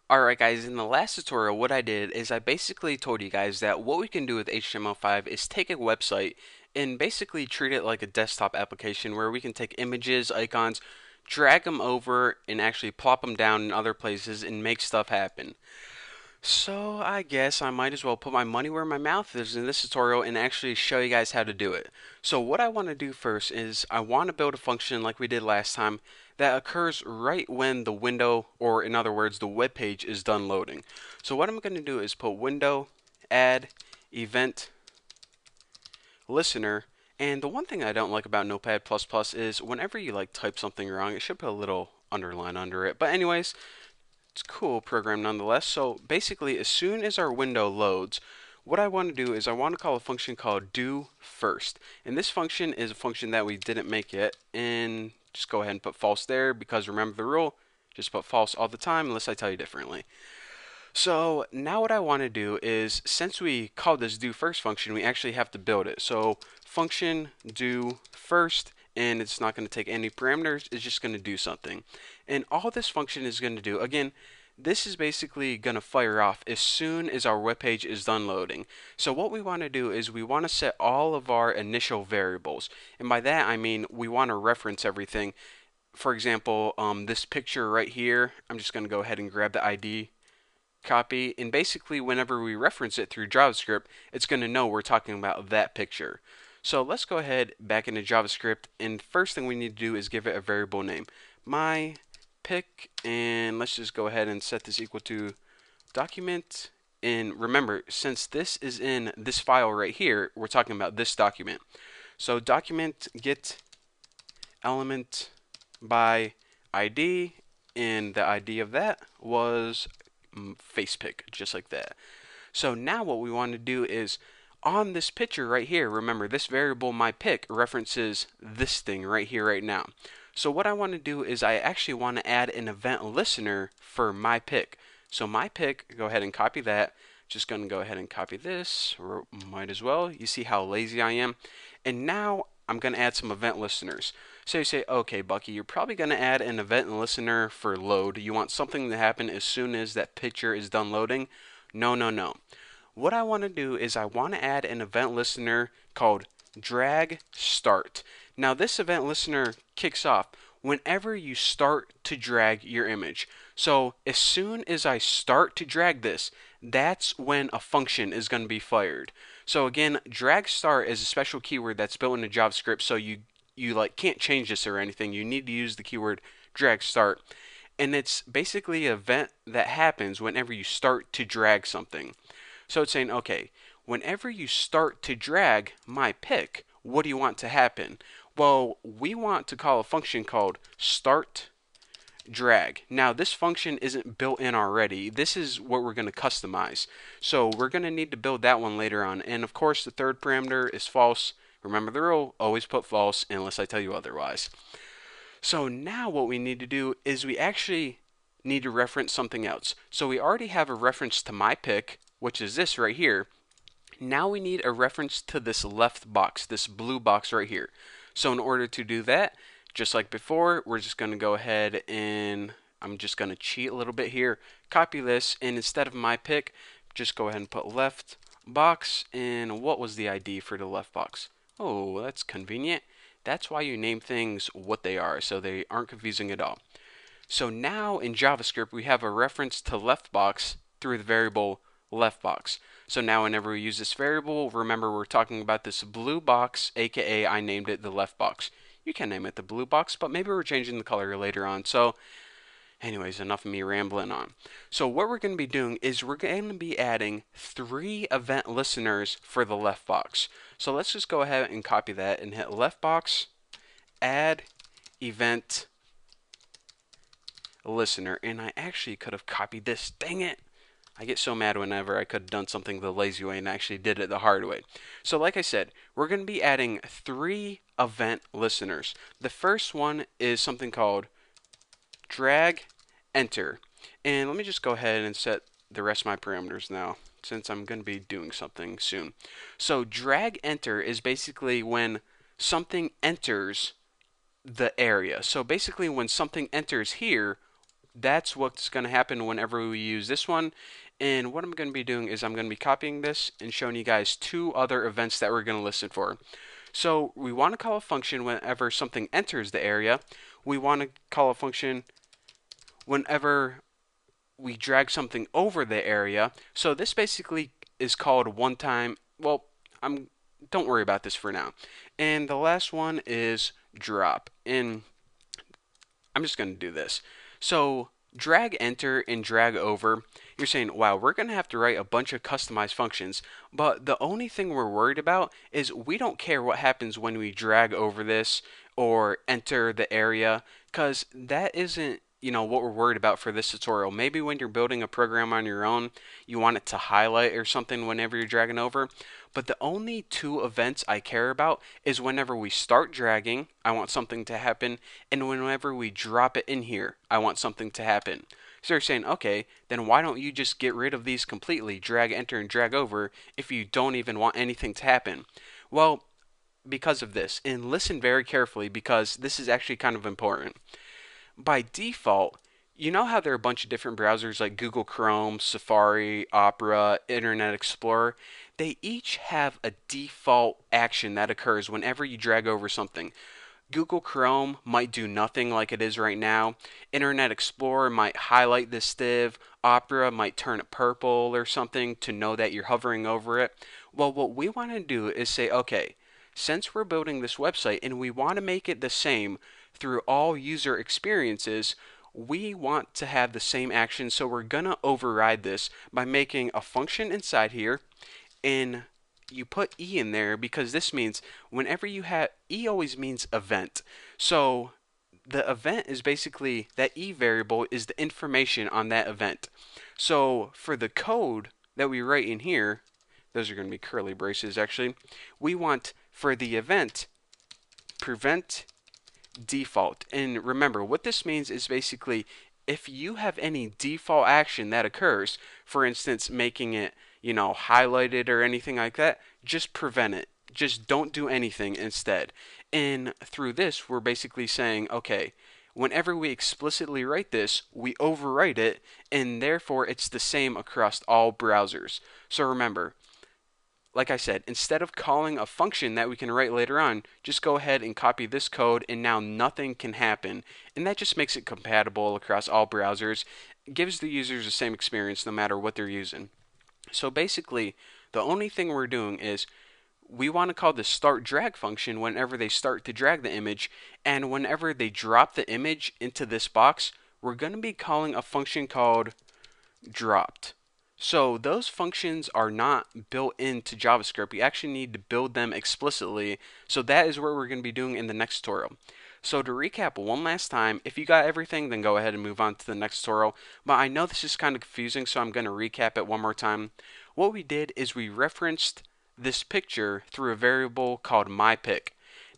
Alright guys, in the last tutorial what I did is I basically told you guys that what we can do with HTML5 is take a website and basically treat it like a desktop application where we can take images, icons, drag them over and actually plop them down in other places and make stuff happen. So I guess I might as well put my money where my mouth is in this tutorial and actually show you guys how to do it. So what I want to do first is I want to build a function like we did last time that occurs right when the window, or in other words, the web page is done loading. So what I'm going to do is put window, add, event, listener, and the one thing I don't like about Notepad++ is whenever you type something wrong, it should put a little underline under it. But anyways, it's a cool program nonetheless. So basically, as soon as our window loads, what I want to do is I want to call a function called do first. And this function is a function that we didn't make yet. And just go ahead and put false there because remember the rule, just put false all the time unless I tell you differently. So now what I want to do is, since we called this do first function, we actually have to build it. So function do first, and it's not going to take any parameters, it's just going to do something. And all this function is going to do, again, this is basically going to fire off as soon as our web page is done loading. So what we want to do is we want to set all of our initial variables. And by that I mean we want to reference everything. For example, this picture right here, I'm just going to go ahead and grab the ID copy, and basically whenever we reference it through JavaScript, it's going to know we're talking about that picture. So let's go ahead back into JavaScript, and first thing we need to do is give it a variable name. My pic, and let's just go ahead and set this equal to document. And remember, since this is in this file right here, we're talking about this document. So document get element by ID, and the ID of that was face pick, just like that. So now what we want to do is on this picture right here, remember this variable my pick references this thing right here right now. So what I want to do is I actually want to add an event listener for my pick. So my pick, go ahead and copy that. Just going to go ahead and copy this, or might as well. You see how lazy I am. And now I'm going to add some event listeners. So you say, okay, Bucky, you're probably going to add an event listener for load. You want something to happen as soon as that picture is done loading. No, no, no. What I want to do is I want to add an event listener called drag start. Now this event listener kicks off whenever you start to drag your image. So as soon as I start to drag this, that's when a function is going to be fired. So again, drag start is a special keyword that's built into JavaScript, so you can't change this or anything. You need to use the keyword drag start. And it's basically an event that happens whenever you start to drag something. So it's saying, okay, whenever you start to drag my pick, what do you want to happen? Well, we want to call a function called start drag. Now this function isn't built in already. This is what we're going to customize. So we're going to need to build that one later on. And of course the third parameter is false. Remember the rule, always put false unless I tell you otherwise. So now what we need to do is we actually need to reference something else. So we already have a reference to my pick, which is this right here. Now we need a reference to this left box, this blue box right here. So in order to do that, just like before, we're just going to go ahead and I'm just going to cheat a little bit here, copy this, and instead of my pick, just go ahead and put left box. And what was the ID for the left box? Oh, that's convenient. That's why you name things what they are, so they aren't confusing at all. So now in JavaScript, we have a reference to left box through the variable left box. So now whenever we use this variable, remember we're talking about this blue box, aka I named it the left box. You can name it the blue box, but maybe we're changing the color later on. So anyways, enough of me rambling on. So what we're going to be doing is we're going to be adding 3 event listeners for the left box. So let's just go ahead and copy that and hit left box, add event listener. And I actually could have copied this. Dang it! I get so mad whenever I could have done something the lazy way and actually did it the hard way. So like I said, we're going to be adding 3 event listeners. The first one is something called drag enter. And let me just go ahead and set the rest of my parameters now, since I'm going to be doing something soon. So drag enter is basically when something enters the area. So basically when something enters here, that's what's going to happen whenever we use this one. And what I'm going to be doing is I'm going to be copying this and showing you guys two other events that we're going to listen for. So we want to call a function whenever something enters the area. We want to call a function whenever we drag something over the area. So this basically is called one time. Well, don't worry about this for now. And the last one is drop. And I'm just going to do this. So drag enter and drag over, you're saying, wow, we're going to have to write a bunch of customized functions, but the only thing we're worried about is we don't care what happens when we drag over this or enter the area, because that isn't what we're worried about for this tutorial. Maybe when you're building a program on your own, you want it to highlight or something whenever you're dragging over. But the only two events I care about is whenever we start dragging, I want something to happen, and whenever we drop it in here, I want something to happen. So you're saying, okay, then why don't you just get rid of these completely, drag enter and drag over, if you don't even want anything to happen? Well, because of this, and listen very carefully because this is actually kind of important. By default, you know how there are a bunch of different browsers like Google Chrome, Safari, Opera, Internet Explorer? They each have a default action that occurs whenever you drag over something. Google Chrome might do nothing like it is right now. Internet Explorer might highlight this div. Opera might turn it purple or something to know that you're hovering over it. Well, what we want to do is say, okay, since we're building this website and we want to make it the same through all user experiences, we want to have the same action, so we're going to override this by making a function inside here, and you put E in there because this means whenever you have, E always means event. So the event is basically, that E variable is the information on that event. So for the code that we write in here, those are going to be curly braces actually, we want for the event prevent default. And remember, what this means is basically if you have any default action that occurs, for instance, making it, highlighted or anything like that, just prevent it. Just don't do anything instead. And through this, we're basically saying, okay, whenever we explicitly write this, we overwrite it, and therefore it's the same across all browsers. So remember, like I said, instead of calling a function that we can write later on, just go ahead and copy this code and now nothing can happen. And that just makes it compatible across all browsers. It gives the users the same experience no matter what they're using. So basically, the only thing we're doing is we want to call the start drag function whenever they start to drag the image, and whenever they drop the image into this box, we're going to be calling a function called dropped. So those functions are not built into JavaScript. We actually need to build them explicitly. So that is what we're going to be doing in the next tutorial. So to recap one last time, if you got everything, then go ahead and move on to the next tutorial. But I know this is kind of confusing, so I'm going to recap it one more time. What we did is we referenced this picture through a variable called myPic.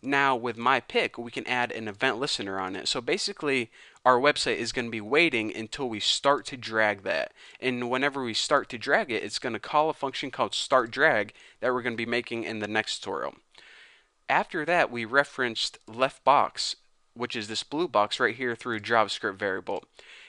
Now with myPic, we can add an event listener on it. So basically, our website is going to be waiting until we start to drag that. And whenever we start to drag it, it's going to call a function called startDrag that we're going to be making in the next tutorial. After that, we referenced leftBox, which is this blue box right here, through JavaScript variable.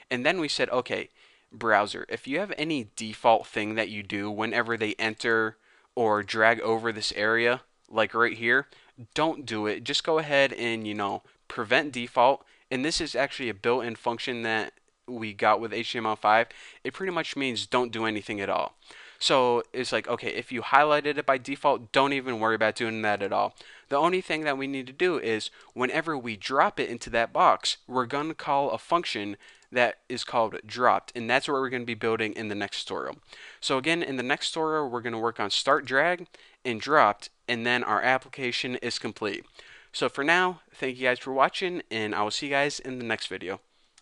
And then we said, okay, browser, if you have any default thing that you do whenever they enter or drag over this area, like right here, don't do it. Just go ahead and, prevent default. And this is actually a built-in function that we got with HTML5. It pretty much means don't do anything at all. So it's like, okay, if you highlighted it by default, don't even worry about doing that at all. The only thing that we need to do is whenever we drop it into that box, we're going to call a function that is called dropped, and that's what we're going to be building in the next tutorial. So again, in the next tutorial, we're going to work on start drag and dropped, and then our application is complete. So for now, thank you guys for watching, and I will see you guys in the next video.